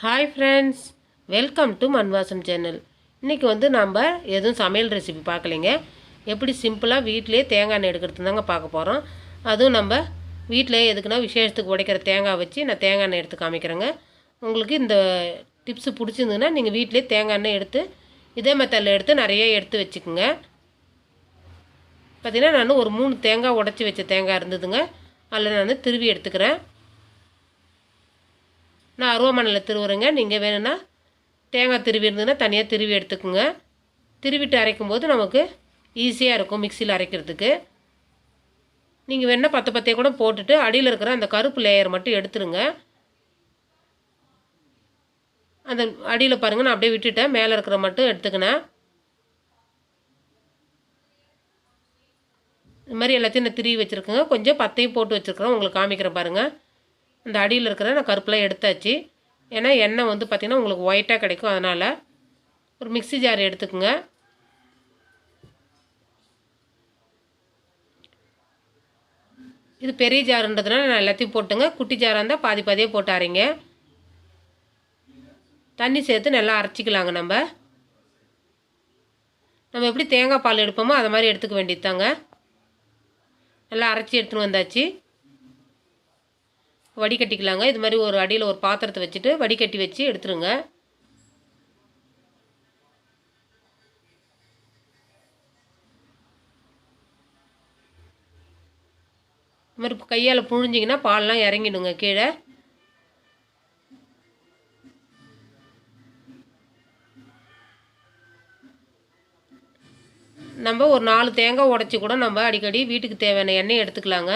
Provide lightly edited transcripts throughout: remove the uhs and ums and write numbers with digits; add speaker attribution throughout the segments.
Speaker 1: Hi friends, welcome to மண் வாசம் channel. இன்றைக்கி நம்ம எதுவும் சமையல் ரெசிபி பார்க்கலைங்க. எப்படி சிம்பிளாக வீட்டிலே தேங்காய் எண்ணெய் எடுக்கிறது தாங்க பார்க்க போகிறோம். அதுவும் நம்ம வீட்டிலே எதுக்குன்னா விசேஷத்துக்கு உடைக்கிற தேங்காய் வச்சு நான் தேங்காய் எண்ணெய் எடுத்து காமிக்கிறேங்க. உங்களுக்கு இந்த டிப்ஸு பிடிச்சிருந்ததுன்னா நீங்கள் வீட்டிலே தேங்காய் எண்ணெய் எடுத்து இதே மெத்தடில் எடுத்து நிறைய எடுத்து வச்சுக்கோங்க. பார்த்திங்கன்னா நான் ஒரு 3 தேங்காய் உடச்சி வச்ச தேங்காய் இருந்ததுங்க. அதில் நான் திருவி எடுத்துக்கிறேன். நான் அருவாமனையில் திருவுறேங்க. நீங்கள் வேணும்னா தேங்காய் திருவி இருந்ததுன்னா தனியாக திருவி எடுத்துக்கோங்க. திருவிட்டு அரைக்கும் போது நமக்கு ஈஸியாக இருக்கும் மிக்சியில் அரைக்கிறதுக்கு. நீங்கள் வேணால் பத்தையே கூட போட்டுட்டு அடியில் இருக்கிற அந்த கருப்பு லேயர் மட்டும் எடுத்துருங்க. அந்த அடியில் பாருங்கள், நான் அப்படியே விட்டுட்டேன். மேலே இருக்கிற மட்டும் எடுத்துக்கினேன். இது மாதிரி எல்லாத்தையும் நான் திருவி வச்சுருக்கேங்க. கொஞ்சம் பத்தையும் போட்டு வச்சுருக்கிறேன், உங்களுக்கு காமிக்கிறேன் பாருங்கள். அந்த அடியில் இருக்கிற நான் கருப்பெலாம் எடுத்தாச்சு. ஏன்னா எண்ணெய் பார்த்திங்கன்னா உங்களுக்கு ஒயிட்டாக கிடைக்கும். அதனால் ஒரு மிக்ஸி ஜார் எடுத்துக்கோங்க. இது பெரிய ஜாருன்றதுனால நான் எல்லாத்தையும் போட்டுங்க. குட்டி ஜாராக இருந்தால் பாதி பாதியே போட்டு அரைங்க. தண்ணி சேர்த்து நல்லா அரைச்சிக்கலாங்க. நம்ம எப்படி தேங்காய் பால் எடுப்போமோ அதை மாதிரி எடுத்துக்க வேண்டியது தாங்க. நல்லா அரைச்சி எடுத்துன்னு வந்தாச்சு. வடிகட்டிக்கலாங்க. இது மாதிரி ஒரு அடியில் ஒரு பாத்திரத்தை வச்சுட்டு வடிகட்டி வச்சு எடுத்துருங்க. இது மாதிரி கையால் புழிஞ்சிங்கன்னா பால்லாம் இறங்கிடுங்க கீழே. நம்ம ஒரு 4 தேங்காய் உடச்சி கூட நம்ம அடிக்கடி வீட்டுக்கு தேவையான எண்ணெய் எடுத்துக்கலாங்க.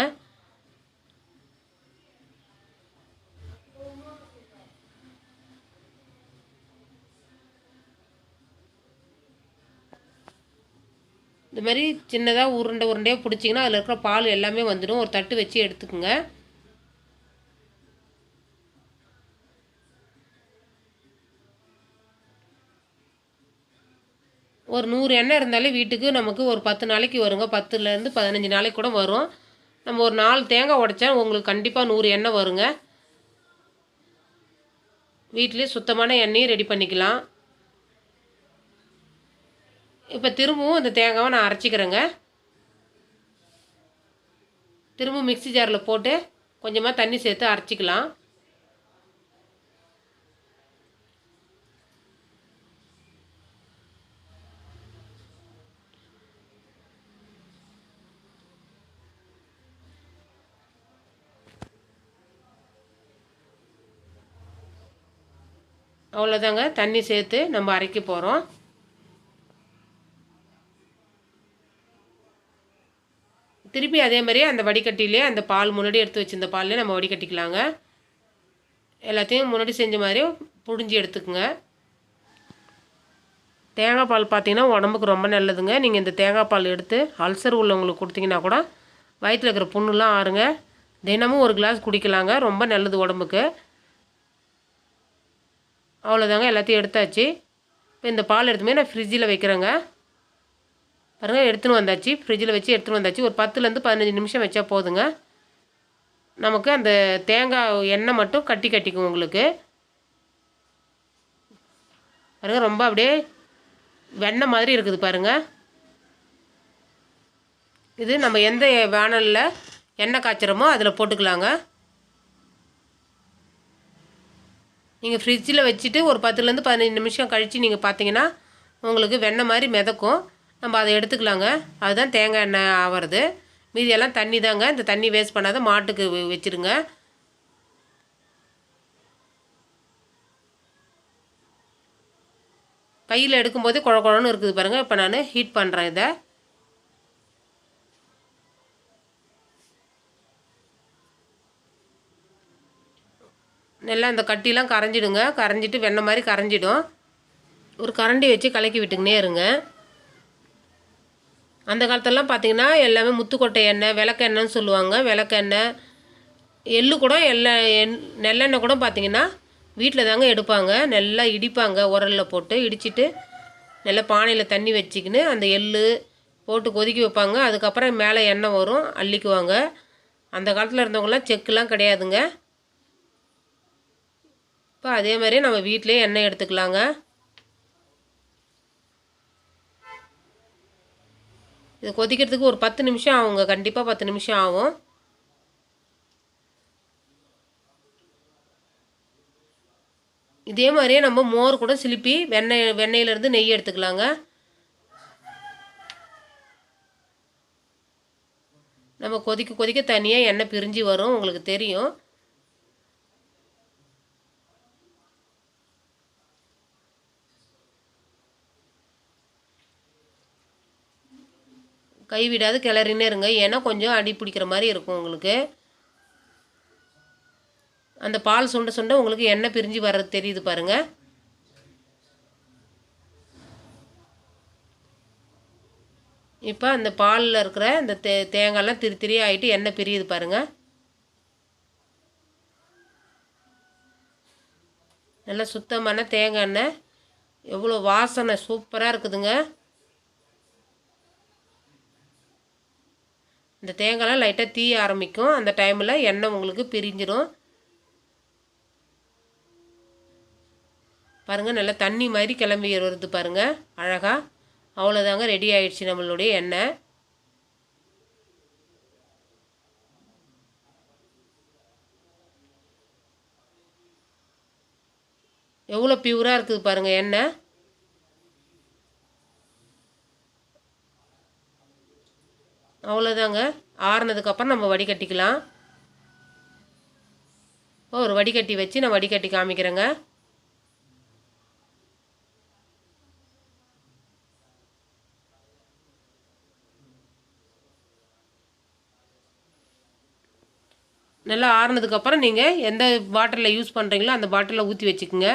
Speaker 1: இந்த மாதிரி சின்னதாக உருண்டையாக பிடிச்சிங்கன்னா அதில் இருக்கிற பால் எல்லாமே வந்துடும். ஒரு தட்டு வச்சு எடுத்துக்கோங்க. ஒரு 100 எண்ணெய் இருந்தாலே வீட்டுக்கு நமக்கு ஒரு 10 நாளைக்கு வருங்க. 10லேருந்து 15 நாளைக்கு கூட வரும். நம்ம ஒரு 4 தேங்காய் உடைச்சா உங்களுக்கு கண்டிப்பாக 100 எண்ணெய் வருங்க. வீட்டிலே சுத்தமான எண்ணெயும் ரெடி பண்ணிக்கலாம். இப்போ திரும்பவும் இந்த தேங்காவை நான் அரைச்சிக்கிறேங்க. திரும்பவும் மிக்ஸி ஜாரில் போட்டு கொஞ்சமாக தண்ணி சேர்த்து அரைச்சிக்கலாம். அவ்வளோதாங்க, தண்ணி சேர்த்து நம்ம அரைக்க போகிறோம். திருப்பி அதே மாதிரியே அந்த வடிகட்டிலே அந்த பால் முன்னாடி எடுத்து வச்சுருந்த பால்லே நம்ம வடிகட்டிக்கலாங்க. எல்லாத்தையும் முன்னாடி செஞ்ச மாதிரியே புழிஞ்சி எடுத்துக்குங்க. தேங்காய் பால் பார்த்திங்கன்னா உடம்புக்கு ரொம்ப நல்லதுங்க. நீங்கள் இந்த தேங்காய் பால் எடுத்து அல்சர் உள்ளவங்களுக்கு கொடுத்தீங்கன்னா கூட வயிற்றில் இருக்கிற புண்ணுலாம் ஆறுங்க. தினமும் ஒரு கிளாஸ் குடிக்கலாங்க. ரொம்ப நல்லது உடம்புக்கு. அவ்வளோதாங்க, எல்லாத்தையும் எடுத்தாச்சு. இப்போ இந்த பால் எடுத்துமே நான் ஃப்ரிட்ஜில் வைக்கிறேங்க. பாருங்கள், எடுத்துன்னு வந்தாச்சு. ஃப்ரிட்ஜில் வச்சு எடுத்துன்னு வந்தாச்சு. ஒரு 10லேருந்து 15 நிமிஷம் வச்சா போதுங்க. நமக்கு அந்த தேங்காய் எண்ணெய் மட்டும் கட்டிக்கும் உங்களுக்கு. பாருங்கள், ரொம்ப அப்படியே வெண்ணெய் மாதிரி இருக்குது பாருங்கள். இது நம்ம எந்த வானலில் எண்ணெய் காய்ச்சிறோமோ அதில் போட்டுக்கலாங்க. நீங்கள் ஃப்ரிட்ஜில் வச்சுட்டு ஒரு 10லேருந்து 15 நிமிஷம் கழித்து நீங்கள் பார்த்தீங்கன்னா உங்களுக்கு வெண்ணெய் மாதிரி மிதக்கும். நம்ம அதை எடுத்துக்கலாங்க. அதுதான் தேங்காய் எண்ணெய் ஆகிறது. மீதியெல்லாம் தண்ணி தாங்க. இந்த தண்ணி வேஸ்ட் பண்ணாத மாட்டுக்கு வச்சுருங்க. கையில் எடுக்கும்போதே குழன்னு இருக்குது பாருங்கள். இப்போ நான் ஹீட் பண்ணுறேன். இதை நல்லா இந்த கட்டிலாம் கரைஞ்சிடுங்க. கரைஞ்சிட்டு வெண்ணெய் மாதிரி கரைஞ்சிடும். ஒரு கரண்டி வச்சு கலக்கி விட்டுக்கினே இருங்க. அந்த காலத்திலலாம் பார்த்திங்கன்னா எல்லாமே முத்துக்கொட்டை எண்ணெய், விளக்கெண்ணெய்னு சொல்லுவாங்க. விளக்கெண்ணெய், எள்ளு கூட நெல்லெண்ணெய் கூட பார்த்திங்கன்னா வீட்டில் தாங்க எடுப்பாங்க. நல்லா இடிப்பாங்க. உரலில் போட்டு இடிச்சிட்டு நல்லா பானையில் தண்ணி வச்சுக்கின்னு அந்த எள்ளு போட்டு கொதிக்க வைப்பாங்க. அதுக்கப்புறம் மேலே எண்ணெய் வரும், அள்ளிக்குவாங்க. அந்த காலத்தில் இருந்தவங்களாம் செக்குலாம் கிடையாதுங்க. இப்போ அதே மாதிரி நம்ம வீட்டிலே எண்ணெய் எடுத்துக்கலாங்க. இது கொதிக்கிறதுக்கு ஒரு 10 நிமிஷம் ஆகுங்க. கண்டிப்பாக 10 நிமிஷம் ஆகும். இதே மாதிரியே நம்ம மோர் கூட சிலுப்பி வெண்ணெயிலேருந்து நெய் எடுத்துக்கலாங்க. நம்ம கொதிக்க கொதிக்க தனியாக எண்ணெய் பிரிஞ்சு வரும், உங்களுக்கு தெரியும். கைவிடாது கிளறினே இருங்க, ஏன்னா கொஞ்சம் அடி பிடிக்கிற மாதிரி இருக்கும் உங்களுக்கு. அந்த பால் சுண்ட சுண்ட உங்களுக்கு எண்ணெய் பிரிஞ்சு வர்றது தெரியுது பாருங்கள். இப்போ அந்த பாலில் இருக்கிற இந்த தேங்காயெல்லாம் திரி ஆகிட்டு எண்ணெய் பிரியுது பாருங்கள். நல்லா சுத்தமான தேங்காய் எண்ணெய், எவ்வளோ வாசனை சூப்பராக இருக்குதுங்க. இந்த தேங்காயெல்லாம் லைட்டாக தீய ஆரம்பிக்கும், அந்த டைமில் எண்ணெய் உங்களுக்கு பிரிஞ்சிடும் பாருங்கள். நல்லா தண்ணி மாதிரி கிளம்பி வருது பாருங்கள், அழகாக. அவ்வளோதாங்க, ரெடி ஆயிடுச்சு நம்மளுடைய எண்ணெய். எவ்வளோ பியூராக இருக்குது பாருங்கள் எண்ணெய். அவ்வளோதாங்க, ஆறுனதுக்கப்புறம் நம்ம வடிகட்டிக்கலாம். ஒரு வடிகட்டி வச்சு நான் வடிகட்டி காமிக்கிறேங்க. நல்லா ஆறுனதுக்கப்புறம் நீங்கள் எந்த பாட்டிலில் யூஸ் பண்ணுறீங்களோ அந்த பாட்டிலில் ஊற்றி வச்சுக்கோங்க.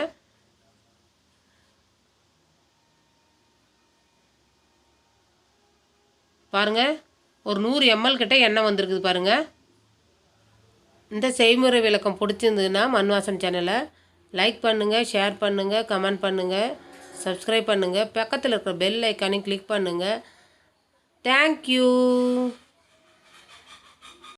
Speaker 1: பாருங்கள், ஒரு 100 ml கிட்ட எண்ணெய் வந்திருக்குது பாருங்கள். இந்த செய்முறை விளக்கம் பிடிச்சிருந்ததுன்னா மண் வாசம் சேனலை லைக் பண்ணுங்கள், ஷேர் பண்ணுங்கள், கமெண்ட் பண்ணுங்கள், சப்ஸ்கிரைப் பண்ணுங்கள். பக்கத்தில் இருக்கிற பெல் ஐக்கானையும் கிளிக் பண்ணுங்கள். தேங்க்யூ.